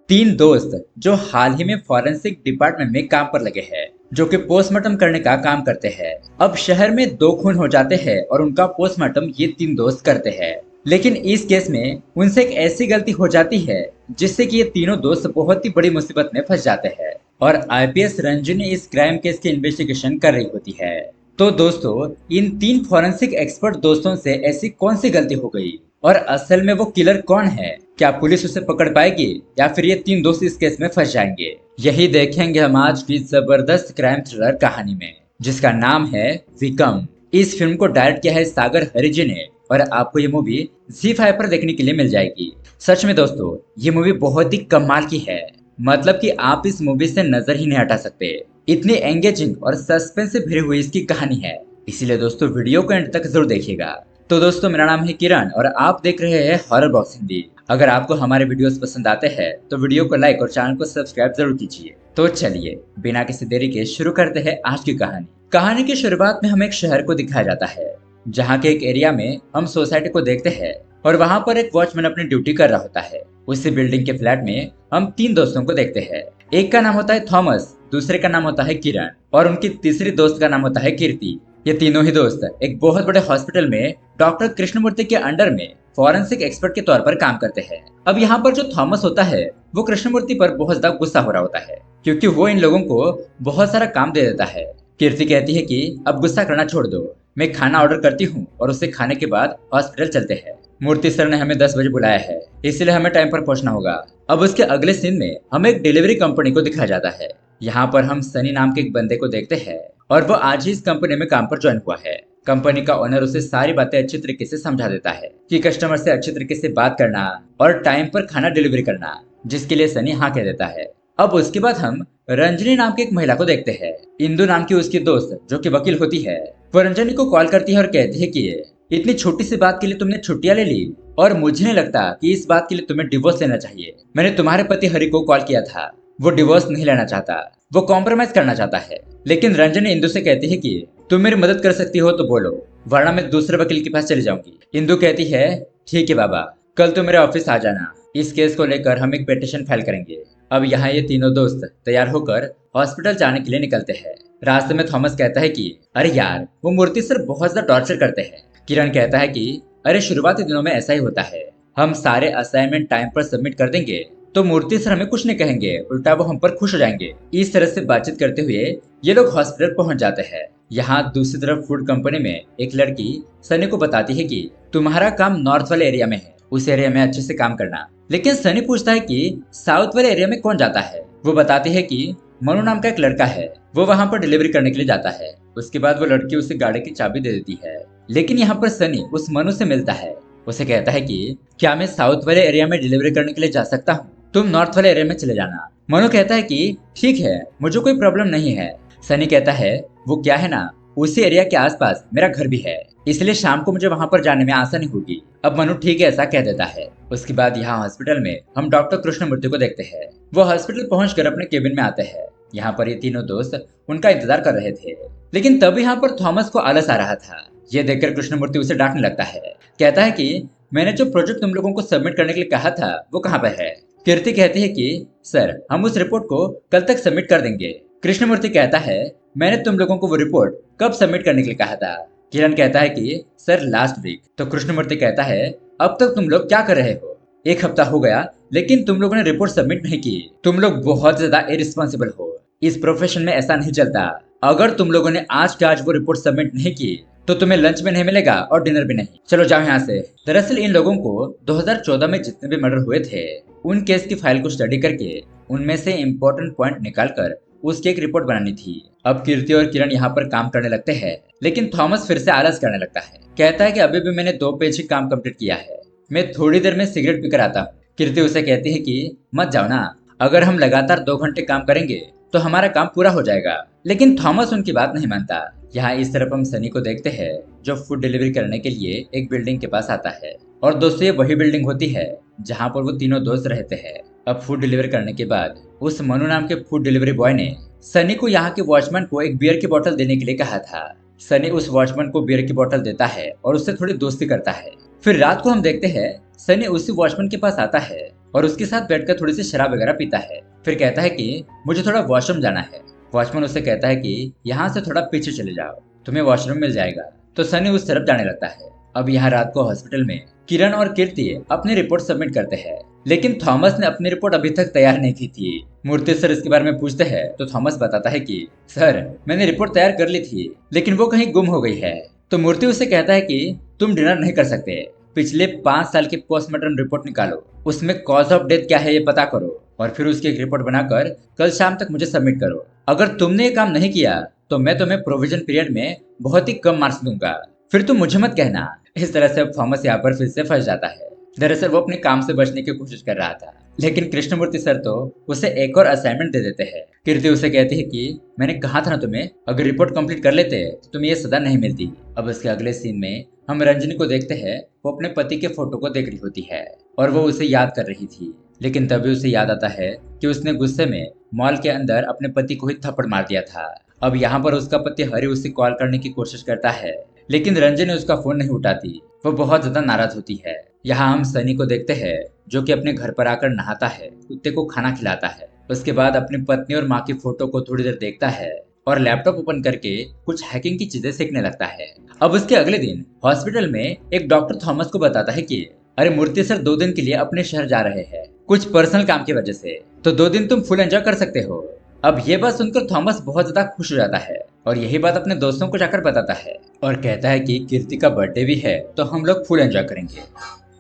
तीन दोस्त जो हाल ही में फॉरेंसिक डिपार्टमेंट में काम पर लगे हैं, जो कि पोस्टमार्टम करने का काम करते हैं। अब शहर में दो खून हो जाते हैं और उनका पोस्टमार्टम ये तीन दोस्त करते हैं। लेकिन इस केस में उनसे एक ऐसी गलती हो जाती है जिससे कि ये तीनों दोस्त बहुत ही बड़ी मुसीबत में फंस जाते हैं और आईपीएस रंजनी इस क्राइम केस की इन्वेस्टिगेशन कर रही होती है। तो दोस्तों, इन तीन फॉरेंसिक एक्सपर्ट दोस्तों से ऐसी कौन सी गलती हो गई और असल में वो किलर कौन है? क्या पुलिस उसे पकड़ पाएगी या फिर ये तीन दोस्त इस केस में फंस जाएंगे? यही देखेंगे हम आज की जबरदस्त क्राइम थ्रिलर कहानी में, जिसका नाम है विकम। इस फिल्म को डायरेक्ट किया है सागर हरिजी ने और आपको ये मूवी ZEE5 पर देखने के लिए मिल जाएगी। सच में दोस्तों, ये मूवी बहुत ही कमाल की है। मतलब कि आप इस मूवी से नजर ही नहीं हटा सकते। इतनी एंगेजिंग और सस्पेंस से भरी हुई इसकी कहानी है। इसीलिए दोस्तों, वीडियो को एंड तक जरूर देखिएगा। तो दोस्तों, मेरा नाम है किरण और आप देख रहे हैं हॉरर बॉक्स हिंदी। अगर आपको हमारे वीडियोस पसंद आते हैं तो वीडियो को लाइक और चैनल को सब्सक्राइब जरूर कीजिए। तो चलिए बिना किसी देरी के शुरू करते हैं आज की कहानी। कहानी की शुरुआत में हमें एक शहर को दिखाया जाता है, जहाँ के एक एरिया में हम सोसाइटी को देखते हैं और वहाँ पर एक वॉचमैन अपनी ड्यूटी कर रहा होता है। उसी बिल्डिंग के फ्लैट में हम तीन दोस्तों को देखते हैं। एक का नाम होता है थॉमस, दूसरे का नाम होता है किरण और उनकी तीसरी दोस्त का नाम होता है कीर्ति। ये तीनों ही दोस्त एक बहुत बड़े हॉस्पिटल में डॉक्टर कृष्णमूर्ति के अंडर में फॉरेंसिक एक्सपर्ट के तौर पर काम करते हैं। अब यहाँ पर जो थॉमस होता है वो कृष्णमूर्ति पर बहुत ज्यादा गुस्सा हो रहा होता है, क्योंकि वो इन लोगों को बहुत सारा काम दे देता है। कीर्ति कहती है कि अब गुस्सा करना छोड़ दो, मैं खाना ऑर्डर करती हूँ और उसे खाने के बाद हॉस्पिटल चलते हैं। मूर्ति सर ने हमें 10 बजे बुलाया है, इसलिए हमें टाइम पर पहुंचना होगा। अब उसके अगले सीन में हमें एक डिलीवरी कंपनी को दिखाया जाता है। यहाँ पर हम सनी नाम के एक बंदे को देखते हैं और वो आज ही इस कंपनी में काम पर ज्वाइन हुआ है। कंपनी का ओनर उसे सारी बातें अच्छी तरीके से समझा देता है कि कस्टमर से अच्छी तरीके से बात करना और टाइम पर खाना डिलीवरी करना, जिसके लिए सनी हाँ कह देता है। अब उसके बाद हम रंजनी नाम की एक महिला को देखते हैं। इंदु नाम की उसकी दोस्त जो कि वकील होती है, वो रंजनी को कॉल करती है और कहती है कि इतनी छोटी सी बात के लिए तुमने छुट्टियां ले ली और मुझे नहीं लगता कि इस बात के लिए तुम्हें डिवोर्स लेना चाहिए। मैंने तुम्हारे पति हरि को कॉल किया था, वो डिवोर्स नहीं लेना चाहता, वो कॉम्प्रोमाइज करना चाहता है। लेकिन रंजनी इंदु से कहती है कि तुम मेरी मदद कर सकती हो तो बोलो, वरना मैं दूसरे वकील के पास चली जाऊंगी। इंदु कहती है ठीक है बाबा, कल तुम मेरे ऑफिस आ जाना, इस केस को लेकर हम एक पिटीशन फाइल करेंगे। अब यहाँ ये तीनों दोस्त तैयार होकर हॉस्पिटल जाने के लिए निकलते हैं। रास्ते में थॉमस कहता है कि अरे यार, वो मूर्ति सर बहुत ज्यादा टॉर्चर करते हैं। किरण कहता है कि अरे शुरुआती दिनों में ऐसा ही होता है, हम सारे असाइनमेंट टाइम पर सबमिट कर देंगे तो मूर्ति सर हमें कुछ नहीं कहेंगे, उल्टा वो हम पर खुश हो जाएंगे। इस तरह से बातचीत करते हुए ये लोग हॉस्पिटल पहुंच जाते हैं। यहाँ दूसरी तरफ फूड कंपनी में एक लड़की सनी को बताती है कि तुम्हारा काम नॉर्थ वाले एरिया में है, उस एरिया में अच्छे से काम करना। लेकिन सनी पूछता है कि साउथ वाले एरिया में कौन जाता है। वो बताती है कि मनु नाम का एक लड़का है, वो वहाँ पर डिलीवरी करने के लिए जाता है। उसके बाद वो लड़की उसे गाड़ी की चाबी दे देती है। लेकिन यहाँ पर सनी उस मनु से मिलता है। उसे कहता है कि क्या मैं साउथ वाले एरिया में डिलीवरी करने के लिए जा सकता हूँ, तुम नॉर्थ वाले एरिया में चले जाना। मनु कहता है कि ठीक है, मुझे कोई प्रॉब्लम नहीं है। सनी कहता है वो क्या है ना, उसी एरिया के आसपास मेरा घर भी है, इसलिए शाम को मुझे वहां पर जाने में आसानी होगी। अब मनु ठीक है ऐसा कह देता है। उसके बाद यहाँ हॉस्पिटल में हम डॉक्टर कृष्णमूर्ति को देखते हैं। वो हॉस्पिटल पहुंचकर अपने केबिन में आते हैं। यहाँ पर ये तीनों दोस्त उनका इंतजार कर रहे थे, लेकिन तब यहाँ पर थॉमस को आलस आ रहा था। ये देखकर कृष्णमूर्ति उसे डांटने लगता है। कहता है कि मैंने जो प्रोजेक्ट तुम लोगों को सबमिट करने के लिए कहा था वो कहाँ पर है? कीर्ति कहती है कि सर हम उस रिपोर्ट को कल तक सबमिट कर देंगे। कृष्णमूर्ति कहता है मैंने तुम लोगों को वो रिपोर्ट कब सबमिट करने के लिए कहा था? किरण कहता है कि सर लास्ट वीक। तो कृष्णमूर्ति कहता है अब तक तुम लोग क्या कर रहे हो? एक हफ्ता हो गया लेकिन तुम लोगों ने रिपोर्ट सबमिट नहीं की। तुम लोग बहुत ज्यादा इरिस्पॉन्सिबल हो, इस प्रोफेशन में ऐसा नहीं चलता। अगर तुम लोगों ने आज के आज वो रिपोर्ट सबमिट नहीं की तो तुम्हें लंच भी नहीं मिलेगा और डिनर भी नहीं। चलो जाओ यहाँ से। दरअसल इन लोगों को 2014 में जितने भी मर्डर हुए थे उन केस की फाइल को स्टडी करके उनमें से इम्पोर्टेंट पॉइंट निकालकर उसकी एक रिपोर्ट बनानी थी। अब कीर्ति और किरण यहाँ पर काम करने लगते हैं, लेकिन थॉमस फिर से आलस करने लगता है। कहता है कि अभी भी मैंने 2 पेज ही काम कंप्लीट किया है, मैं थोड़ी देर में सिगरेट पीकर आता हूँ। कीर्ति उसे कहती है कि मत जाओ ना, अगर हम लगातार 2 घंटे काम करेंगे तो हमारा काम पूरा हो जाएगा। लेकिन थॉमस उनकी बात नहीं मानता। यहाँ इस तरफ हम सनी को देखते हैं जो फूड डिलीवरी करने के लिए एक बिल्डिंग के पास आता है। और दोस्तों, ये वही बिल्डिंग होती है जहाँ पर वो तीनों दोस्त रहते हैं। अब फूड डिलीवरी करने के बाद उस मनु नाम के फूड डिलीवरी बॉय ने सनी को यहाँ के वॉचमैन को एक बियर की बोतल देने के लिए कहा था। सनी उस वॉचमैन को बियर की बोतल देता है और उससे थोड़ी दोस्ती करता है। फिर रात को हम देखते हैं सनी उसी वॉचमैन के पास आता है और उसके साथ बैठकर थोड़ी सी शराब वगैरह पीता है। फिर कहता है कि मुझे थोड़ा वॉशरूम जाना है। वॉचमैन उससे कहता है कि यहाँ से थोड़ा पीछे चले जाओ, तुम्हें वॉशरूम मिल जाएगा। तो सनी उस तरफ जाने लगता है। अब यहाँ रात को हॉस्पिटल में किरण और कीर्ति अपनी रिपोर्ट सबमिट करते हैं, लेकिन थॉमस ने अपनी रिपोर्ट अभी तक तैयार नहीं की थी। मूर्ति सर इसके बारे में पूछते हैं तो थॉमस बताता है कि सर, मैंने रिपोर्ट तैयार कर ली थी, लेकिन वो कहीं गुम हो गई है। तो मूर्ति उससे कहता है कि तुम डिनर नहीं कर सकते, पिछले 5 साल की पोस्टमार्टम रिपोर्ट निकालो, उसमें कॉज ऑफ डेथ क्या है ये पता करो, और फिर उसकी एक रिपोर्ट बनाकर कल शाम तक मुझे सबमिट करो। अगर तुमने ये काम नहीं किया तो मैं तुम्हें प्रोविजन पीरियड में बहुत ही कम मार्क्स दूंगा, फिर तुम मुझे मत कहना। इस तरह से अब थॉमस यहाँ पर फिर से फंस जाता है। दरअसल वो अपने काम से बचने की कोशिश कर रहा था, लेकिन कृष्णमूर्ति सर तो उसे एक और असाइनमेंट दे देते हैं। कीर्ति उसे कहती है कि मैंने कहा था ना तुम्हें, अगर रिपोर्ट कंप्लीट कर लेते तो तुम्हें ये सजा नहीं मिलती। अब उसके अगले सीन में हम रंजनी को देखते हैं। वो अपने पति के फोटो को देख रही होती है और वो उसे याद कर रही थी, लेकिन तभी उसे याद आता है कि उसने गुस्से में मॉल के अंदर अपने पति को ही थप्पड़ मार दिया था। अब यहाँ पर उसका पति हरी उसे कॉल करने की कोशिश करता है, लेकिन रंजनी उसका फोन नहीं उठाती। वो बहुत ज्यादा नाराज होती है। यहाँ हम सनी को देखते हैं जो कि अपने घर पर आकर नहाता है, कुत्ते को खाना खिलाता है। उसके बाद अपनी पत्नी और माँ की फोटो को थोड़ी देर देखता है और लैपटॉप ओपन करके कुछ हैकिंग की चीजें सीखने लगता है। अब उसके अगले दिन हॉस्पिटल में एक डॉक्टर थॉमस को बताता है कि अरे मूर्ति सर 2 दिन के लिए अपने शहर जा रहे हैं, कुछ पर्सनल काम की वजह से, तो 2 दिन तुम फुल एंजॉय कर सकते हो। अब ये बात सुनकर थॉमस बहुत ज्यादा खुश हो जाता है और यही बात अपने दोस्तों को जाकर बताता है और कहता है कि कीर्ति का बर्थडे भी है तो हम लोग फुल एंजॉय करेंगे।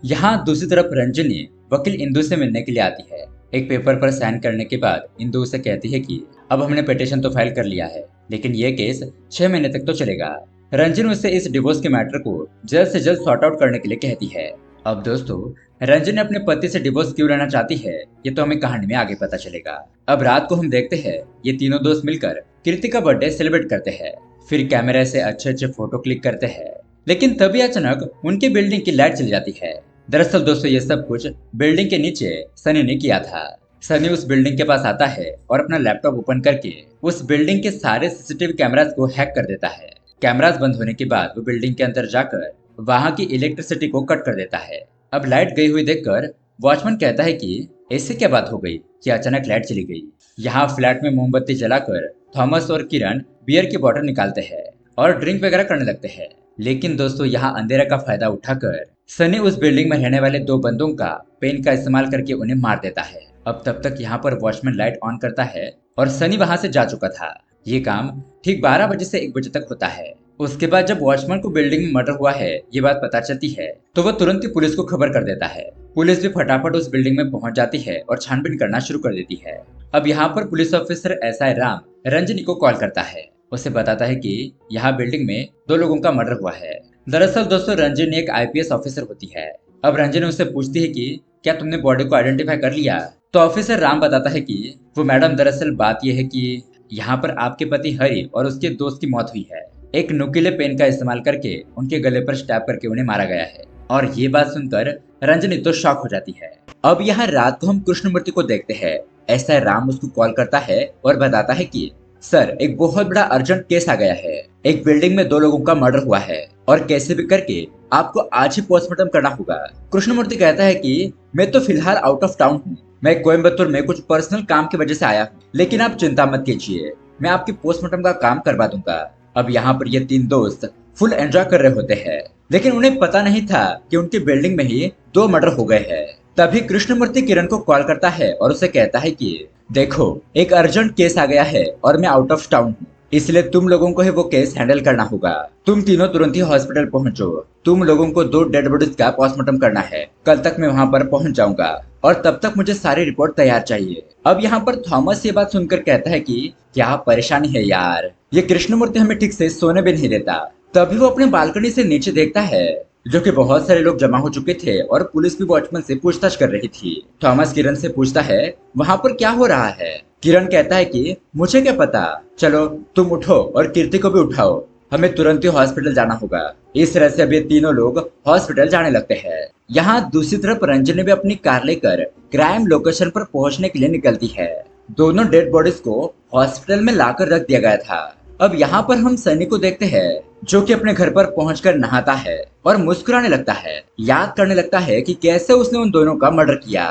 यहाँ दूसरी तरफ रंजनी वकील इंदु से मिलने के लिए आती है। एक पेपर पर साइन करने के बाद इंदु उसे कहती है कि अब हमने पिटीशन तो फाइल कर लिया है, लेकिन ये केस 6 महीने तक तो चलेगा। रंजन उससे इस डिवोर्स के मैटर को जल्द से जल्द सॉर्ट आउट करने के लिए कहती है। अब दोस्तों, रंजन अपने पति से डिवोर्स क्यों लेना चाहती है ये तो हमें कहानी में आगे पता चलेगा। अब रात को हम देखते हैं ये तीनों दोस्त मिलकर कीर्ति का बर्थडे सेलिब्रेट करते हैं। फिर कैमरे से अच्छे अच्छे फोटो क्लिक करते हैं, लेकिन तभी अचानक उनकी बिल्डिंग की लाइट चली जाती है। दरअसल दोस्तों, ये सब कुछ बिल्डिंग के नीचे सनी ने किया था। सनी उस बिल्डिंग के पास आता है और अपना लैपटॉप ओपन करके उस बिल्डिंग के सारे सीसीटीवी कैमरास को हैक कर देता है। कैमरास बंद होने के बाद वो बिल्डिंग के अंदर जाकर वहां की इलेक्ट्रिसिटी को कट कर देता है। अब लाइट गई हुई देखकर वॉचमैन कहता है कि ऐसे क्या बात हो गई कि अचानक लाइट चली गई। यहाँ फ्लैट में मोमबत्ती जलाकर थॉमस और किरण बियर की बोतल निकालते हैं और ड्रिंक वगैरह करने लगते हैं। लेकिन दोस्तों, यहाँ अंधेरा का फायदा उठाकर सनी उस बिल्डिंग में रहने वाले 2 बंदों का पेन का इस्तेमाल करके उन्हें मार देता है। अब तब तक यहाँ पर वॉचमैन लाइट ऑन करता है और सनी वहां से जा चुका था। ये काम ठीक 12 बजे से 1 बजे तक होता है। उसके बाद जब वॉचमैन को बिल्डिंग में मर्डर हुआ है ये बात पता चलती है तो वह तुरंत ही पुलिस को खबर कर देता है। पुलिस भी फटाफट उस बिल्डिंग में पहुंच जाती है और छानबीन करना शुरू कर देती है। अब यहाँ पर police officer SI Ram Ranjani को कॉल करता है। उसे बताता है कि यहाँ बिल्डिंग में 2 लोगों का मर्डर हुआ है। दरअसल दोस्तों, रंजनी एक आईपीएस ऑफिसर होती है। अब रंजनी उससे पूछती है कि क्या तुमने बॉडी को आइडेंटिफाई कर लिया? तो ऑफिसर राम बताता है कि वो मैडम, दरअसल बात यह है कि यहाँ पर आपके पति हरि और उसके दोस्त की मौत हुई है। एक नुकीले पेन का इस्तेमाल करके उनके गले पर स्टैब करके उन्हें मारा गया है। और ये बात सुनकर रंजनी तो शॉक हो जाती है। अब यहाँ रात को हम कृष्णमूर्ति को देखते हैं। एसआई राम उसको कॉल करता है और बताता है कि सर, एक बहुत बड़ा अर्जेंट केस आ गया है। एक बिल्डिंग में 2 लोगों का मर्डर हुआ है और कैसे भी करके आपको आज ही पोस्टमार्टम करना होगा। कृष्णमूर्ति कहता है कि मैं तो फिलहाल आउट ऑफ टाउन हूँ, मैं कोयम्बतूर में कुछ पर्सनल काम की वजह से आया हूँ, लेकिन आप चिंता मत कीजिए, मैं आपकी पोस्टमार्टम का काम करवा दूंगा। अब यहाँ पर ये 3 दोस्त फुल एंजॉय कर रहे होते हैं, लेकिन उन्हें पता नहीं था कि उनकी बिल्डिंग में ही 2 मर्डर हो गए हैं। तभी कृष्णमूर्ति किरण को कॉल करता है और उसे कहता है कि देखो, एक अर्जेंट केस आ गया है और मैं आउट ऑफ टाउन हूँ, इसलिए तुम लोगों को ही वो केस हैंडल करना होगा। तुम तीनों तुरंत ही हॉस्पिटल पहुंचो। तुम लोगों को 2 डेड बॉडीज का पोस्टमार्टम करना है। कल तक मैं वहां पर पहुंच जाऊंगा और तब तक मुझे सारी रिपोर्ट तैयार चाहिए। अब यहाँ पर थॉमस ये बात सुनकर कहता है कि क्या परेशानी है यार, ये कृष्णमूर्ति हमें ठीक से सोने भी नहीं देता। तभी वो अपने बालकनी से नीचे देखता है जो कि बहुत सारे लोग जमा हो चुके थे और पुलिस भी वॉचमैन से पूछताछ कर रही थी। थॉमस किरण से पूछता है वहां पर क्या हो रहा है। किरण कहता है कि मुझे क्या पता, चलो तुम उठो और कीर्ति को भी उठाओ, हमें तुरंत ही हॉस्पिटल जाना होगा। इस तरह से अब ये तीनों लोग हॉस्पिटल जाने लगते हैं। यहाँ दूसरी तरफ रंजनी भी अपनी कार लेकर क्राइम लोकेशन पर पहुंचने के लिए निकलती है। दोनों डेड बॉडीज को हॉस्पिटल में लाकर रख दिया गया था। अब यहाँ पर हम सनी को देखते हैं जो कि अपने घर पर पहुंचकर नहाता है और मुस्कुराने लगता है, याद करने लगता है कि कैसे उसने उन दोनों का मर्डर किया।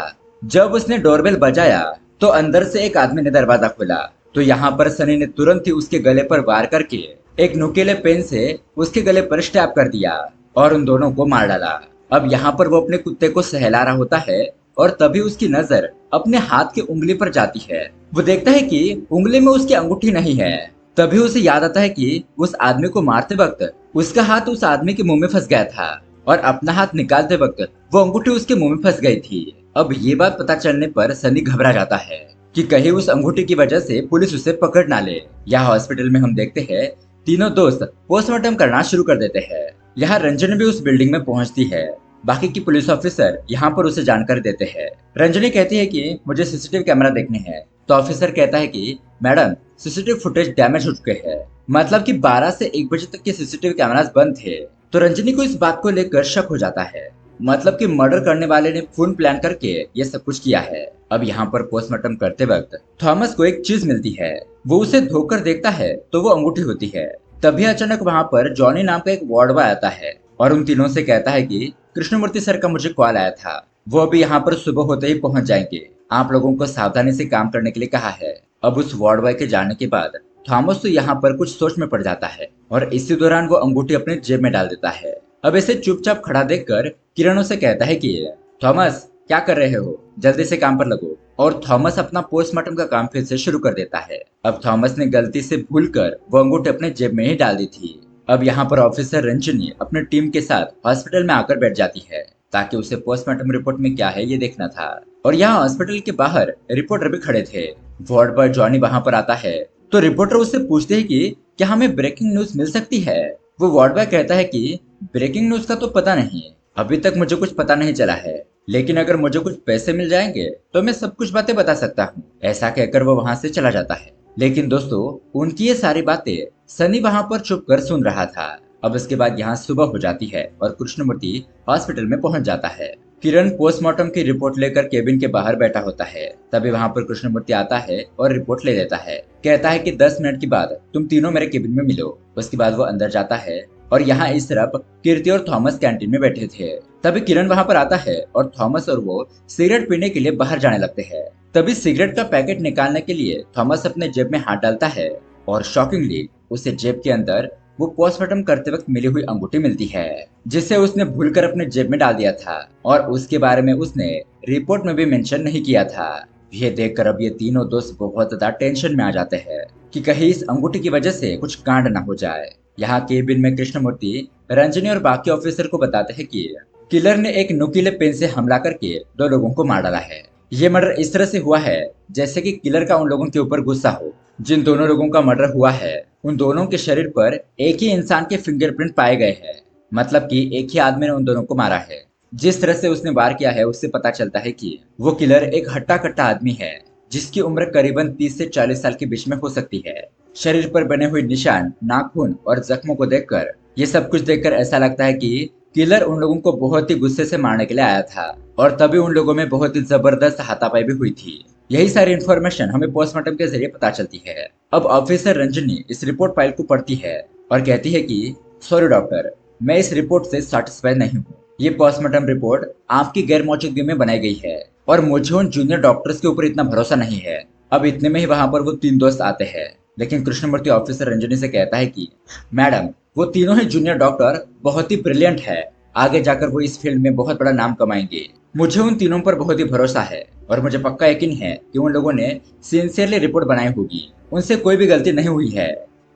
जब उसने डोरबेल बजाया तो अंदर से एक आदमी ने दरवाजा खोला। तो यहाँ पर सनी ने तुरंत ही उसके गले पर वार करके एक नुकीले पेन से उसके गले पर स्टैब कर दिया और उन दोनों को मार डाला। अब यहाँ पर वो अपने कुत्ते को सहला रहा होता है और तभी उसकी नजर अपने हाथ की उंगली पर जाती है। वो देखता है कि उंगली में उसकी अंगूठी नहीं है। तभी उसे याद आता है कि उस आदमी को मारते वक्त उसका हाथ उस आदमी के मुंह में फंस गया था और अपना हाथ निकालते वक्त वो अंगूठी उसके मुंह में फंस गई थी। अब ये बात पता चलने पर सनी घबरा जाता है कि कहीं उस अंगूठी की वजह से पुलिस उसे पकड़ ना ले। यहाँ हॉस्पिटल में हम देखते हैं तीनों दोस्त पोस्टमार्टम करना शुरू कर देते हैं। यहाँ रंजन भी उस बिल्डिंग में पहुंचती है। बाकी की पुलिस ऑफिसर यहाँ पर उसे जानकारी देते हैं। रंजनी कहती है कि मुझे सीसीटीवी कैमरा देखने हैं। तो ऑफिसर कहता है कि मैडम सीसीटीवी फुटेज डैमेज हो चुके हैं, मतलब कि 12 से 1 बजे तक के सीसीटीवी कैमरास बंद थे। तो रंजनी को इस बात को लेकर शक हो जाता है, मतलब कि मर्डर करने वाले ने फोन प्लान करके ये सब कुछ किया है। अब यहाँ पर पोस्टमार्टम करते वक्त थॉमस को एक चीज मिलती है। वो उसे धोकर देखता है तो वो अंगूठी होती है। तभी अचानक वहाँ पर जॉनी नाम का एक वार्ड बॉय आता है और उन तीनों से कहता है कि कृष्णमूर्ति सर का मुझे कॉल आया था, वो अभी यहाँ पर सुबह होते ही पहुंच जाएंगे। आप लोगों को सावधानी से काम करने के लिए कहा है। अब उस वार्ड बॉय के जाने के बाद थॉमस तो यहाँ पर कुछ सोच में पड़ जाता है और इसी दौरान वो अंगूठी अपने जेब में डाल देता है। अब इसे चुपचाप खड़ा देखकर किरण उसे कहता है कि थॉमस क्या कर रहे हो, जल्दी से काम पर लगो। और थॉमस अपना पोस्टमार्टम का काम फिर से शुरू कर देता है। अब थॉमस ने गलती से भूलकर वो अंगूठी अपने जेब में ही डाल दी थी। अब यहाँ पर ऑफिसर रंजनी अपने टीम के साथ हॉस्पिटल में आकर बैठ जाती है ताकि उसे पोस्टमार्टम रिपोर्ट में क्या है ये देखना था। और यहाँ हॉस्पिटल के बाहर रिपोर्टर भी खड़े थे। वार्ड बॉय जॉनी वहाँ पर आता है तो रिपोर्टर उससे पूछते हैं कि क्या हमें ब्रेकिंग न्यूज मिल सकती है। वो वार्ड बॉय कहता है कि ब्रेकिंग न्यूज का तो पता नहीं, अभी तक मुझे कुछ पता नहीं चला है, लेकिन अगर मुझे कुछ पैसे मिल जाएंगे तो मैं सब कुछ बातें बता सकता हूँ। ऐसा कहकर वो वहाँ से चला जाता है। लेकिन दोस्तों उनकी ये सारी बातें सनी वहाँ पर छुप कर सुन रहा था। अब इसके बाद यहाँ सुबह हो जाती है और कृष्णमूर्ति हॉस्पिटल में पहुंच जाता है। किरण पोस्टमार्टम की रिपोर्ट लेकर केबिन के बाहर बैठा होता है। तभी वहाँ पर कृष्णमूर्ति आता है और रिपोर्ट ले लेता है। कहता है कि 10 मिनट के बाद तुम तीनों मेरे केबिन में मिलो। उसके बाद वो अंदर जाता है और यहाँ इस तरफ कीर्ति और थॉमस कैंटीन में बैठे थे। तभी किरण वहाँ पर आता है और थॉमस और वो सिगरेट पीने के लिए बाहर जाने लगते हैं। तभी सिगरेट का पैकेट निकालने के लिए थॉमस अपने जेब में हाथ डालता है और शॉकिंगली उसे जेब के अंदर वो पोस्टमार्टम करते वक्त मिली हुई अंगूठी मिलती है, जिसे उसने भूलकर अपने जेब में डाल दिया था और उसके बारे में उसने रिपोर्ट में भी मेंशन नहीं किया था। ये देखकर अब ये तीनों दोस्त बहुत ज्यादा टेंशन में आ जाते हैं कि कहीं इस अंगूठी की वजह से कुछ कांड ना हो जाए। यहाँ केबिन में कृष्णमूर्ति रंजनी और बाकी ऑफिसर को बताते हैं कि किलर ने एक नुकीले पेन से हमला करके 2 लोगों को मार डाला है। ये मर्डर इस तरह से हुआ है जैसे कि किलर का उन लोगों के ऊपर गुस्सा हो। जिन दोनों लोगों का मर्डर हुआ है उन दोनों के शरीर पर एक ही इंसान के फिंगरप्रिंट पाए गए हैं, मतलब कि एक ही आदमी ने उन दोनों को मारा है। जिस तरह से उसने वार किया है उससे पता चलता है कि वो किलर एक हट्टा कट्टा आदमी है जिसकी उम्र करीबन 30 से 40 साल के बीच में हो सकती है। शरीर पर बने हुए निशान, नाखून और जख्मों को देखकर ये सब कुछ देखकर ऐसा लगता है कि किलर उन लोगों को बहुत ही गुस्से से मारने के लिए आया था और तभी उन लोगों में बहुत ही जबरदस्त हाथापाई भी हुई थी। यही सारी इन्फॉर्मेशन हमें पोस्टमार्टम के जरिए पता चलती है। अब ऑफिसर रंजनी इस रिपोर्ट फाइल को पढ़ती है और कहती है कि सॉरी डॉक्टर, मैं इस रिपोर्ट से सेटिस्फाई नहीं हूँ। ये पोस्टमार्टम रिपोर्ट आपकी गैर मौजूदगी में बनाई गई है और मुझे उन जूनियर डॉक्टर्स के ऊपर इतना भरोसा नहीं है। अब इतने में ही वहाँ पर वो 3 दोस्त आते हैं, लेकिन कृष्णमूर्ति ऑफिसर रंजनी से कहता है कि मैडम वो तीनों ही जूनियर डॉक्टर बहुत ही ब्रिलियंट है, आगे जाकर वो इस फील्ड में बहुत बड़ा नाम कमाएंगे। मुझे उन तीनों पर बहुत ही भरोसा है और मुझे पक्का यकीन है कि उन लोगों ने सिंसियरली रिपोर्ट बनाई होगी, उनसे कोई भी गलती नहीं हुई है।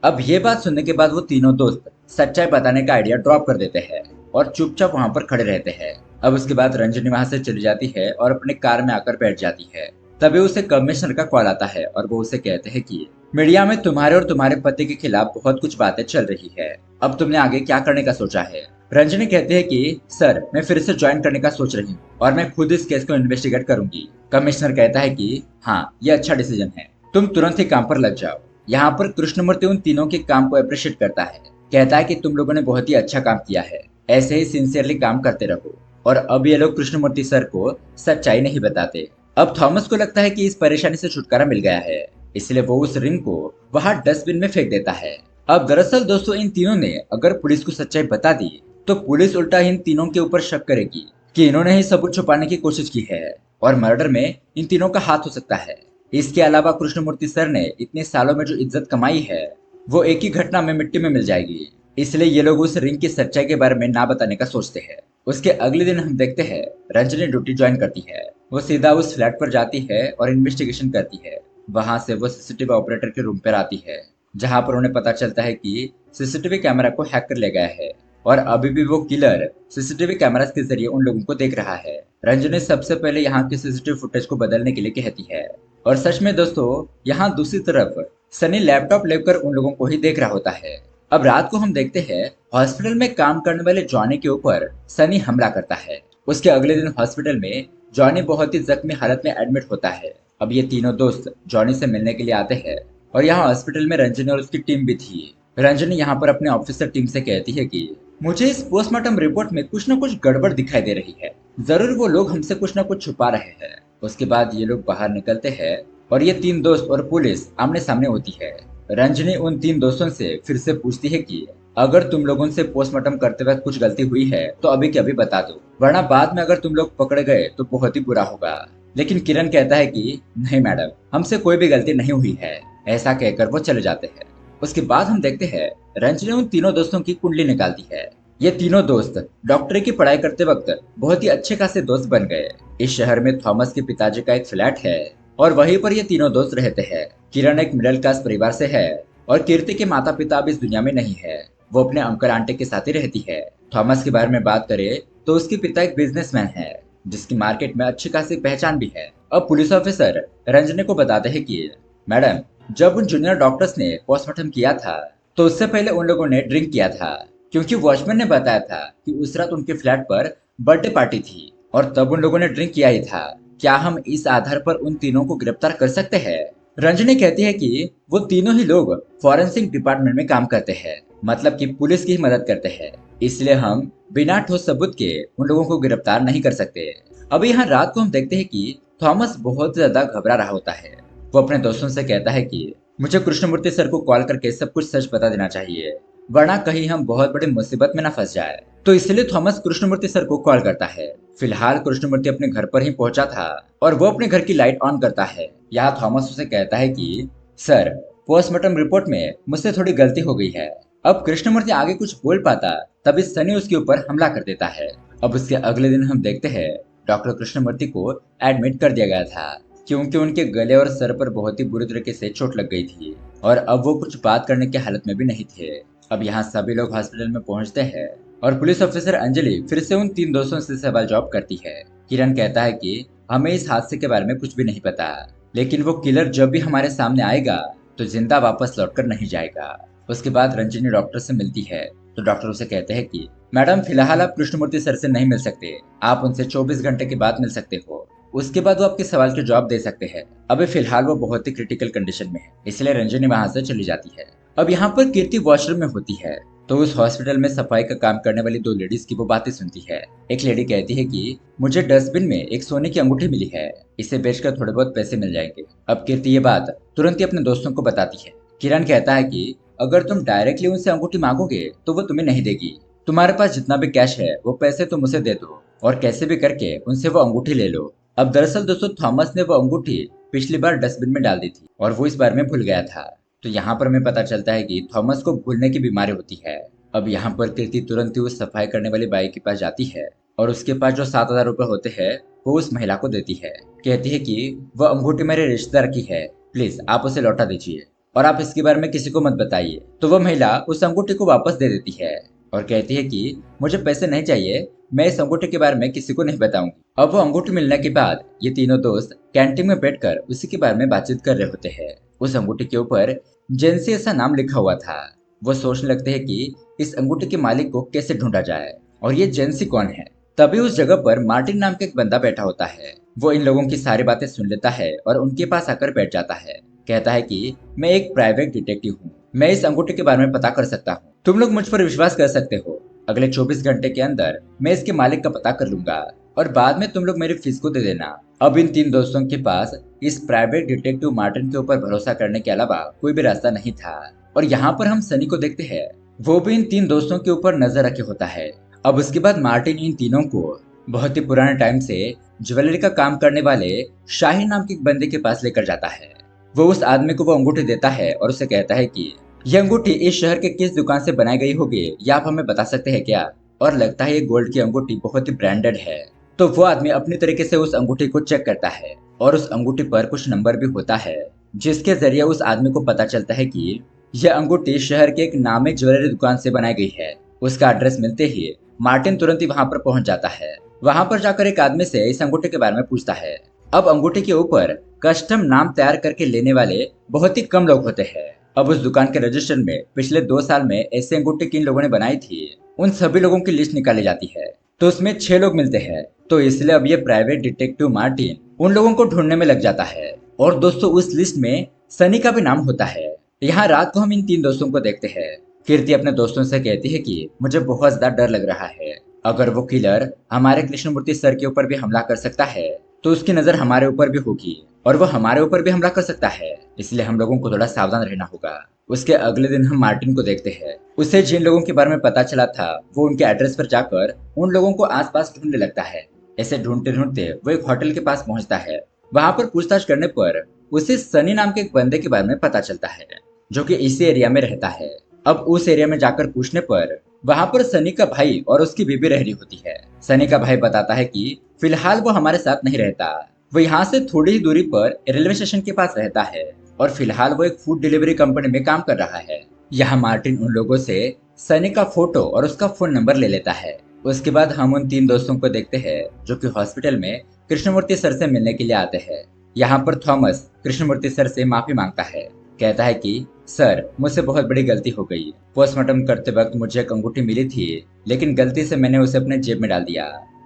अब ये बात सुनने के बाद वो तीनों दोस्त सच्चाई बताने का आइडिया ड्रॉप कर देते हैं और चुपचाप वहाँ पर खड़े रहते हैं। अब उसके बाद रंजनी वहाँ से चली जाती है और अपने कार में आकर बैठ जाती है। तभी उसे कमिश्नर का कॉल आता है और वो उसे कहते हैं कि मीडिया में तुम्हारे और तुम्हारे पति के खिलाफ बहुत कुछ बातें चल रही है, अब तुमने आगे क्या करने का सोचा है। रंजनी कहती है कि सर मैं फिर से ज्वाइन करने का सोच रही हूँ और मैं खुद इस केस को इन्वेस्टिगेट करूंगी। कमिश्नर कहता है कि हाँ ये अच्छा डिसीजन है, तुम तुरंत ही काम पर लग जाओ। यहाँ पर कृष्णमूर्ति उन तीनों के काम को अप्रिशिएट करता है, कहता है कि तुम लोगों ने बहुत ही अच्छा काम किया है, ऐसे ही सिंसियरली काम करते रहो। और अब ये लोग कृष्णमूर्ति सर को सच्चाई नहीं बताते। अब थॉमस को लगता है कि इस परेशानी से छुटकारा मिल गया है, इसलिए वो उस रिंग को वहां डस्टबिन में फेंक देता है। अब दरअसल दोस्तों इन तीनों ने अगर पुलिस को सच्चाई बता दी तो पुलिस उल्टा इन तीनों के ऊपर शक करेगी कि इन्होंने ही सबूत छुपाने की कोशिश की है और मर्डर में इन तीनों का हाथ हो सकता है। इसके अलावा कृष्णमूर्ति सर ने इतने सालों में जो इज्जत कमाई है वो एक ही घटना में मिट्टी में मिल जाएगी। इसलिए ये लोग उस रिंग की सच्चाई के बारे में ना बताने का सोचते हैं। उसके अगले दिन हम देखते हैं रंजनी ड्यूटी ज्वाइन करती है। वो सीधा उस फ्लैट पर जाती है और इन्वेस्टिगेशन करती है। वहां से वो सीसीटीवी ऑपरेटर के रूम पर आती है, जहां पर उन्हें पता चलता है कि सीसीटीवी कैमरा को हैक कर ले गया है और अभी भी वो किलर सीसीटीवी कैमरास के जरिए उन लोगों को देख रहा है। रंजनी सबसे पहले यहाँ की सीसीटीवी फुटेज को बदलने के लिए कहती है। और सच में दोस्तों, यहाँ दूसरी तरफ सनी लैपटॉप लेकर उन लोगों को ही देख रहा होता है। अब रात को हम देखते हैं हॉस्पिटल में काम करने वाले जॉनी के ऊपर सनी हमला करता है। उसके अगले दिन हॉस्पिटल में जॉनी बहुत ही जख्मी हालत में एडमिट होता है। अब ये तीनों दोस्त जॉनी से मिलने के लिए आते हैं और यहाँ हॉस्पिटल में रंजनी और उसकी टीम भी थी। रंजनी यहाँ पर अपने ऑफिसर टीम से कहती है कि मुझे इस पोस्टमार्टम रिपोर्ट में कुछ न कुछ गड़बड़ दिखाई दे रही है। जरूर वो लोग हमसे कुछ न कुछ छुपा रहे हैं। उसके बाद ये लोग बाहर निकलते हैं और ये तीन दोस्त और पुलिस आमने सामने होती है। रंजनी उन तीन दोस्तों से फिर से पूछती है कि अगर तुम लोगों से पोस्टमार्टम करते वक्त कुछ गलती हुई है तो अभी के अभी बता दो, वरना बाद में अगर तुम लोग पकड़े गए तो बहुत ही बुरा होगा। लेकिन किरण कहता है कि नहीं मैडम, हमसे कोई भी गलती नहीं हुई है। ऐसा कहकर वो चले जाते हैं। उसके बाद हम देखते हैं रंजनी उन तीनों दोस्तों की कुंडली निकालती है। ये तीनों दोस्त डॉक्टरी की पढ़ाई करते वक्त बहुत ही अच्छे खासे दोस्त बन गए। इस शहर में थॉमस के पिताजी का एक फ्लैट है और वहीं पर ये तीनों दोस्त रहते हैं। किरण एक मिडिल क्लास परिवार से है और कीर्ति के माता पिता अब इस दुनिया में नहीं है। वो अपने अंकल आंटी के साथ ही रहती है। थॉमस के बारे में बात करें तो उसके पिता एक बिजनेसमैन है जिसकी मार्केट में अच्छी खासी पहचान भी है। अब पुलिस ऑफिसर रंजनी को बताते हैं कि मैडम, जब उन जूनियर डॉक्टर्स ने पोस्टमार्टम किया था तो उससे पहले उन लोगों ने ड्रिंक किया था, क्योंकि वॉचमैन ने बताया था कि उस रात उनके फ्लैट पर बर्थडे पार्टी थी और तब उन लोगों ने ड्रिंक किया ही था। क्या हम इस आधार पर उन तीनों को गिरफ्तार कर सकते हैं? रंजनी कहती है कि वो तीनों ही लोग फॉरेंसिक डिपार्टमेंट में काम करते हैं, मतलब कि पुलिस की ही मदद करते हैं। इसलिए हम बिना ठोस सबूत के उन लोगों को गिरफ्तार नहीं कर सकते। अब यहाँ रात को हम देखते हैं कि थॉमस बहुत ज्यादा घबरा रहा होता है। वो अपने दोस्तों से कहता है कि मुझे कृष्णमूर्ति सर को कॉल करके सब कुछ सच बता देना चाहिए, वरना कहीं हम बहुत बड़ी मुसीबत में न फंस जाए। तो इसलिए थॉमस कृष्णमूर्ति सर को कॉल करता है। फिलहाल कृष्णमूर्ति अपने घर पर ही पहुंचा था और वो अपने घर की लाइट ऑन करता है। यहाँ थॉमस उसे कहता है कि सर, पोस्टमार्टम रिपोर्ट में मुझसे थोड़ी गलती हो गई है। अब कृष्णमूर्ति आगे कुछ बोल पाता तभी सनी उसके ऊपर हमला कर देता है। अब उसके अगले दिन हम देखते हैं डॉक्टर कृष्णमूर्ति को एडमिट कर दिया गया था, क्योंकि उनके गले और सर पर बहुत ही बुरी तरीके से चोट लग गई थी और अब वो कुछ बात करने की हालत में भी नहीं थे। अब यहाँ सभी लोग हॉस्पिटल में पहुंचते हैं और पुलिस ऑफिसर अंजलि फिर से उन तीन दोस्तों से सवाल जवाब करती है। किरण कहता है कि हमें इस हादसे के बारे में कुछ भी नहीं पता, लेकिन वो किलर जब भी हमारे सामने आएगा तो जिंदा वापस लौटकर नहीं जाएगा। उसके बाद रंजनी डॉक्टर से मिलती है तो डॉक्टर उसे कहते हैं कि मैडम, फिलहाल आप कृष्णमूर्ति सर से नहीं मिल सकते, आप उनसे 24 घंटे के बाद मिल सकते हो। उसके बाद वो आपके सवाल के जवाब दे सकते हैं। अभी फिलहाल वो बहुत ही क्रिटिकल कंडीशन में है, इसलिए रंजनी वहां से चली जाती है। अब यहाँ पर कीर्ति वॉशरूम में होती है तो उस हॉस्पिटल में सफाई का काम करने वाली दो लेडीज की वो बातें सुनती है। एक लेडी कहती है कि मुझे डस्टबिन में एक सोने की अंगूठी मिली है, इसे बेचकर थोड़े बहुत पैसे मिल जाएंगे। अब कीर्ति ये बात तुरंत ही अपने दोस्तों को बताती है। किरण कहता है कि अगर तुम डायरेक्टली उनसे अंगूठी मांगोगे तो वो तुम्हें नहीं देगी। तुम्हारे पास जितना भी कैश है वो पैसे तुम उसे दे दो और कैसे भी करके उनसे वो अंगूठी ले लो। अब दरअसल दोस्तों, थॉमस ने वो अंगूठी पिछली बार डस्टबिन में डाल दी थी और वो इस बार में भूल गया था। तो यहाँ पर हमें पता चलता है कि थॉमस को भूलने की बीमारी होती है। अब यहाँ पर कीर्ति तुरंत ही उस सफाई करने वाली बाई के पास जाती है और उसके पास जो 7,000 रुपए होते हैं वो उस महिला को देती है। कहती है कि वह अंगूठी मेरे रिश्तेदार की है, प्लीज आप उसे लौटा दीजिए और आप इसके बारे में किसी को मत बताइए। तो वह महिला उस अंगूठी को वापस दे देती है और कहती है कि मुझे पैसे नहीं चाहिए, मैं इस अंगूठी के बारे में किसी को नहीं बताऊंगी। अब वो अंगूठी मिलने के बाद ये तीनों दोस्त कैंटीन में बैठकर उसी के बारे में बातचीत कर रहे होते हैं। उस अंगूठी के ऊपर जेंसी ऐसा नाम लिखा हुआ था। वो सोचने लगते हैं कि इस अंगूठी के मालिक को कैसे ढूंढा जाए और ये जेंसी कौन है। तभी उस जगह पर मार्टिन नाम का एक बंदा बैठा होता है। वो इन लोगों की सारी बातें सुन लेता है और उनके पास आकर बैठ जाता है। कहता है कि मैं एक प्राइवेट डिटेक्टिव हूँ, मैं इस अंगूठी के बारे में पता कर सकता हूँ, तुम लोग मुझ पर विश्वास कर सकते हो। अगले 24 घंटे के अंदर मैं इसके मालिक का पता कर लूंगा और बाद में तुम लोग मेरी फीस को दे देना। अब इन तीन दोस्तों के पास इस प्राइवेट डिटेक्टिव मार्टिन के ऊपर भरोसा करने के अलावा कोई भी रास्ता नहीं था। और यहाँ पर हम सनी को देखते हैं, वो भी इन तीन दोस्तों के ऊपर नजर रखे होता है। अब उसके बाद मार्टिन इन तीनों को बहुत ही पुराने टाइम से ज्वेलरी का काम करने वाले शाहिन नाम के एक बंदे के पास लेकर जाता है। वो उस आदमी को वो अंगूठी देता है और उसे कहता है कि यह अंगूठी इस शहर के किस दुकान से बनाई गई होगी, या आप हमें बता सकते हैं क्या? और लगता है ये गोल्ड की अंगूठी बहुत ही ब्रांडेड है। तो वो आदमी अपनी तरीके से उस अंगूठी को चेक करता है और उस अंगूठी पर कुछ नंबर भी होता है, जिसके जरिए उस आदमी को पता चलता है कि यह अंगूठी शहर के एक नामी ज्वेलरी दुकान से बनाई गई है। उसका एड्रेस मिलते ही मार्टिन तुरंत ही वहां पर पहुंच जाता है। वहां पर जाकर एक आदमी से इस अंगूठी के बारे में पूछता है। अब अंगूठी के ऊपर कस्टम नाम तैयार करके लेने वाले बहुत ही कम लोग होते हैं। अब उस दुकान के रजिस्टर में पिछले 2 साल में ऐसे अंगूठी किन लोगों ने बनाई थी, उन सभी लोगों की लिस्ट निकाली जाती है। तो उसमें 6 लोग मिलते हैं। तो इसलिए अब ये प्राइवेट डिटेक्टिव मार्टिन उन लोगों को ढूंढने में लग जाता है। और दोस्तों, उस लिस्ट में सनी का भी नाम होता है। यहाँ रात को हम इन 3 दोस्तों को देखते हैं। कीर्ति अपने दोस्तों से कहती है कि मुझे बहुत ज्यादा डर लग रहा है। अगर वो किलर हमारे कृष्णमूर्ति सर के ऊपर भी हमला कर सकता है तो उसकी नजर हमारे ऊपर भी होगी और वो हमारे ऊपर भी हमला कर सकता है। इसलिए हम लोगों को थोड़ा सावधान रहना होगा। उसके अगले दिन हम मार्टिन को देखते हैं। उसे जिन लोगों के बारे में पता चला था वो उनके एड्रेस पर जाकर उन लोगों को आसपास ढूंढने लगता है। ऐसे ढूंढते ढूंढते वो एक होटल के पास पहुंचता है। वहां पर पूछताछ करने पर उसे सनी नाम के एक बंदे के बारे में पता चलता है, जो कि इसी एरिया में रहता है। अब उस एरिया में जाकर पूछने पर वहां पर सनी का भाई और उसकी बीबी रह रही होती है। सनी का भाई बताता है कि फिलहाल वो हमारे साथ नहीं रहता। वो यहाँ से थोड़ी ही दूरी पर रेलवे स्टेशन के पास रहता है और फिलहाल वो एक फूड डिलीवरी कंपनी में काम कर रहा है। यहाँ मार्टिन उन लोगों से सनी का फोटो और उसका फोन नंबर ले लेता है। उसके बाद हम उन 3 दोस्तों को देखते हैं जो कि हॉस्पिटल में कृष्णमूर्ति सर से मिलने के लिए आते हैं। यहाँ पर थॉमस कृष्णमूर्ति सर से माफी मांगता है। कहता है कि सर, मुझसे बहुत बड़ी गलती हो गई। पोस्टमार्टम करते वक्त मुझे एक अंगूठी मिली थी, लेकिन गलती से मैंने उसे अपने जेब में डाल दिया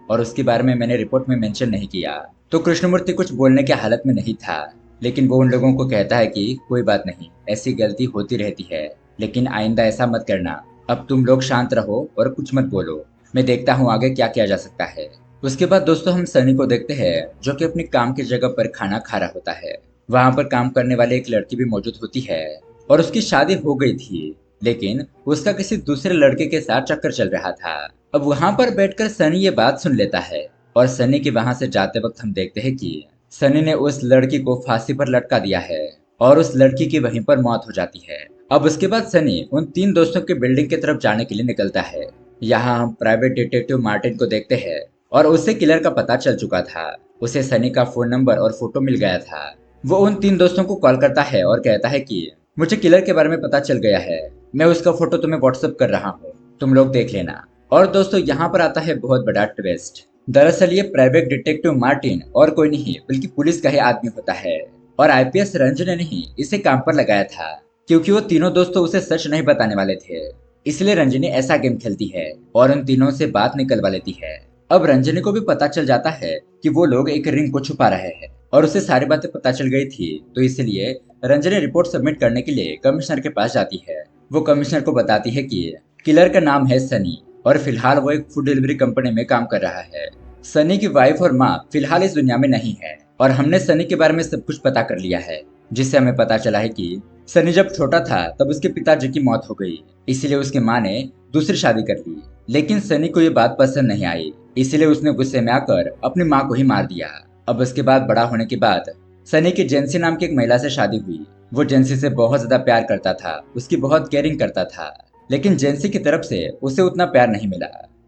और उसके बारे में मैंने रिपोर्ट में मेंशन नहीं किया। तो कृष्णमूर्ति कुछ बोलने की हालत में नहीं था, लेकिन वो उन लोगों को कहता है कि कोई बात नहीं, ऐसी गलती होती रहती है, लेकिन आइंदा ऐसा मत करना। अब तुम लोग शांत रहो और कुछ मत बोलो। मैं देखता हूँ आगे क्या किया जा सकता है। उसके बाद दोस्तों हम सनी को देखते हैं जो कि अपनी काम की जगह पर खाना खा रहा होता है। वहां पर काम करने वाली एक लड़की भी मौजूद होती है और उसकी शादी हो गई थी, लेकिन उसका किसी दूसरे लड़के के साथ चक्कर चल रहा था। अब वहां पर बैठकर सनी ये बात सुन लेता है और सनी के वहां से जाते वक्त हम देखते हैं कि सनी ने उस लड़की को फांसी पर लटका दिया है और उस लड़की की वहीं पर मौत हो जाती है। अब उसके बाद सनी उन 3 दोस्तों के बिल्डिंग की तरफ जाने के लिए निकलता है। यहाँ हम प्राइवेट डिटेक्टिव मार्टिन को देखते हैं और उसे किलर का पता चल चुका था। उसे सनी का फोन नंबर और फोटो मिल गया था। वो उन 3 दोस्तों को कॉल करता है और कहता है कि मुझे किलर के बारे में पता चल गया है, मैं उसका फोटो तुम्हें व्हाट्सएप कर रहा हूँ, तुम लोग देख लेना। और दोस्तों, यहाँ पर आता है बहुत बड़ा ट्विस्ट। दरअसल ये प्राइवेट डिटेक्टिव मार्टिन और कोई नहीं बल्कि पुलिस का ही आदमी होता है और आईपीएस रंजन ने ही इसे काम पर लगाया था, क्योंकि वो 3 दोस्तों उसे सच नहीं बताने वाले थे। इसलिए रंजनी ऐसा गेम खेलती है और उन तीनों से बात निकलवा लेती है। अब रंजनी को भी पता चल जाता है कि वो लोग एक रिंग को छुपा रहे हैं और उसे सारी बातें पता चल गई थी, तो इसलिए रंजनी रिपोर्ट सबमिट करने के लिए कमिश्नर के पास जाती है। वो कमिश्नर को बताती है कि किलर का नाम है सनी और फिलहाल वो एक फूड डिलीवरी कंपनी में काम कर रहा है। सनी की वाइफ और माँ फिलहाल इस दुनिया में नहीं है और हमने सनी के बारे में सब कुछ पता कर लिया है, जिससे हमें पता चला है कि सनी जब छोटा था तब उसके पिताजी की मौत हो गई, इसलिए उसकी माँ ने दूसरी शादी कर ली। लेकिन सनी को ये बात पसंद नहीं आई, इसलिए उसने गुस्से में आकर अपनी माँ को ही मार दिया। अब उसके बाद बड़ा होने के बाद सनी की जेंसी नाम की एक महिला से शादी हुई। वो जेंसी से बहुत ज्यादा प्यार करता था, उसकी बहुत केयरिंग करता था, लेकिन जेंसी की तरफ से उसे उतना प्यार नहीं मिला।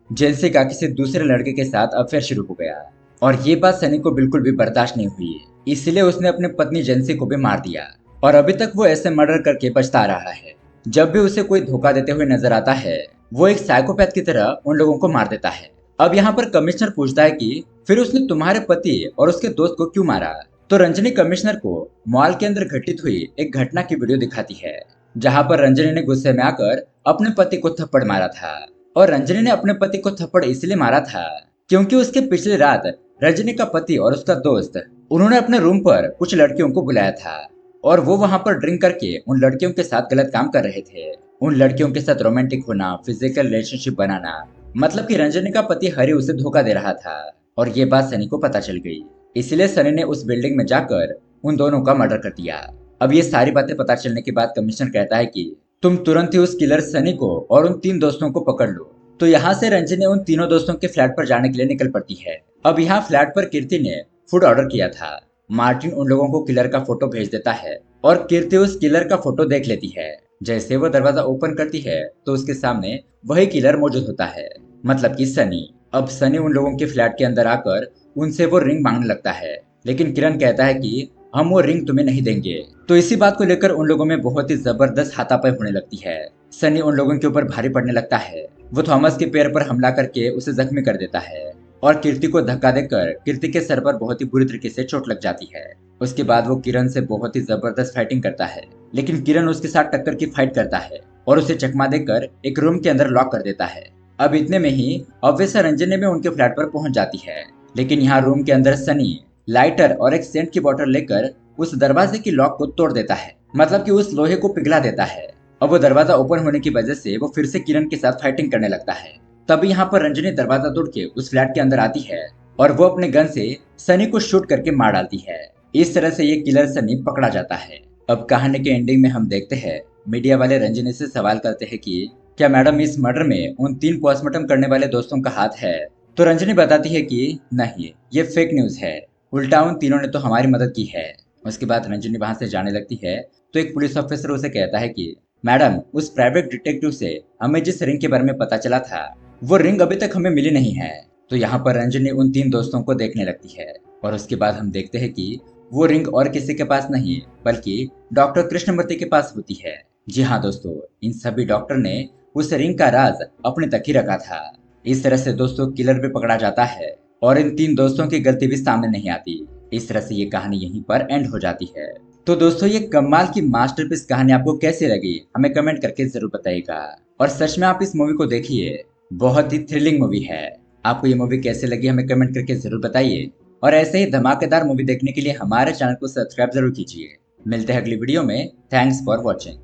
जेंसी का किसी दूसरे लड़के के साथ अफेयर शुरू हो गया और ये बात सनी को बिल्कुल भी बर्दाश्त नहीं हुई, इसलिए उसने अपनी पत्नी जेंसी को भी मार दिया और अभी तक वो ऐसे मर्डर करके पछता रहा है। जब भी उसे कोई धोखा देते हुए नजर आता है वो एक साइकोपैथ की तरह उन लोगों को मार देता है। अब यहाँ पर कमिश्नर पूछता है कि फिर उसने तुम्हारे पति और उसके दोस्त को क्यों मारा? तो रंजनी कमिश्नर को मॉल के अंदर घटित हुई एक घटना की वीडियो दिखाती है, जहाँ पर रंजनी ने गुस्से में आकर अपने पति को थप्पड़ मारा था। और रंजनी ने अपने पति को थप्पड़ इसलिए मारा था क्योंकि उसके पिछली रात रंजनी का पति और उसका दोस्त उन्होंने अपने रूम पर कुछ लड़कियों को बुलाया था और वो वहां पर ड्रिंक करके उन लड़कियों के साथ गलत काम कर रहे थे। उन लड़कियों के साथ रोमांटिक होना, फिजिकल रिलेशनशिप बनाना, मतलब कि रंजनी का पति हरी उसे धोखा दे रहा था और ये बात सनी को पता चल गई। इसलिए सनी ने उस बिल्डिंग में जाकर उन दोनों का मर्डर कर दिया। अब ये सारी बातें पता चलने के बाद कमिश्नर कहता है कि तुम तुरंत ही उस किलर सनी को और उन 3 दोस्तों को पकड़ लो तो यहाँ से रंजनी उन तीनों दोस्तों के फ्लैट पर जाने के लिए निकल पड़ती है। अब यहाँ फ्लैट पर कीर्ति ने फूड ऑर्डर किया था। मार्टिन उन लोगों को किलर का फोटो भेज देता है और कीर्ति उस किलर का फोटो देख लेती है। जैसे वो दरवाजा ओपन करती है तो उसके सामने वही किलर मौजूद होता है, मतलब कि सनी। अब सनी उन लोगों के फ्लैट के अंदर आकर उनसे वो रिंग मांगने लगता है, लेकिन किरण कहता है कि हम वो रिंग तुम्हें नहीं देंगे। तो इसी बात को लेकर उन लोगों में बहुत ही जबरदस्त हाथापाई होने लगती है। सनी उन लोगों के ऊपर भारी पड़ने लगता है। वो थॉमस के पैर पर हमला करके उसे जख्मी कर देता है और कीर्ति को धक्का देकर कीर्ति के सर पर बहुत ही बुरी तरीके से चोट लग जाती है। उसके बाद वो किरण से बहुत ही जबरदस्त फाइटिंग करता है, लेकिन किरण उसके साथ टक्कर की फाइट करता है और उसे चकमा देकर एक रूम के अंदर लॉक कर देता है। अब इतने में ही ऑब्वियस रंजनी में उनके फ्लैट पर पहुंच जाती है, लेकिन यहाँ रूम के अंदर सनी लाइटर और एक सेंट की बोतल लेकर उस दरवाजे की लॉक को तोड़ देता है, मतलब कि उस लोहे को पिघला देता है। अब वो दरवाजा ओपन होने की वजह से वो फिर से किरण के साथ फाइटिंग करने लगता है। तभी यहाँ पर रंजनी दरवाजा तोड़ के उस फ्लैट के अंदर आती है और वो अपने गन से सनी को शूट करके मार डालती है। इस तरह से ये किलर सनी पकड़ा जाता है। अब कहानी के एंडिंग में हम देखते हैं मीडिया वाले रंजनी से सवाल करते हैं कि क्या मैडम इस मर्डर में उन 3 पोस्टमार्टम करने वाले दोस्तों का हाथ है? तो रंजनी बताती है कि नहीं, ये फेक न्यूज है, उल्टा उन तीनों ने तो हमारी मदद की है। उसके बाद रंजनी वहां से जाने लगती है तो एक पुलिस ऑफिसर उसे कहता है कि मैडम, उस प्राइवेट डिटेक्टिव से हमें जिस रिंग के बारे में पता चला था वो रिंग अभी तक हमें मिली नहीं है। तो यहाँ पर रंजनी उन 3 दोस्तों को देखने लगती है और उसके बाद हम देखते हैं कि वो रिंग और किसी के पास नहीं बल्कि डॉक्टर कृष्णमूर्ति के पास होती है। जी हाँ दोस्तों, इन सभी डॉक्टर ने उस रिंग का राज अपने तक ही रखा था। इस तरह से दोस्तों किलर भी पकड़ा जाता है और इन 3 दोस्तों की गलती भी सामने नहीं आती। इस तरह से ये कहानी यहीं पर एंड हो जाती है। तो दोस्तों ये कमाल की मास्टरपीस कहानी आपको कैसी लगी हमें कमेंट करके जरूर बताइएगा। और सच में आप इस मूवी को देखिए, बहुत ही थ्रिलिंग मूवी है। आपको ये मूवी कैसे लगी हमें कमेंट करके जरूर बताइए और ऐसे ही धमाकेदार मूवी देखने के लिए हमारे चैनल को सब्सक्राइब जरूर कीजिए। मिलते हैं अगली वीडियो में। Thanks for watching.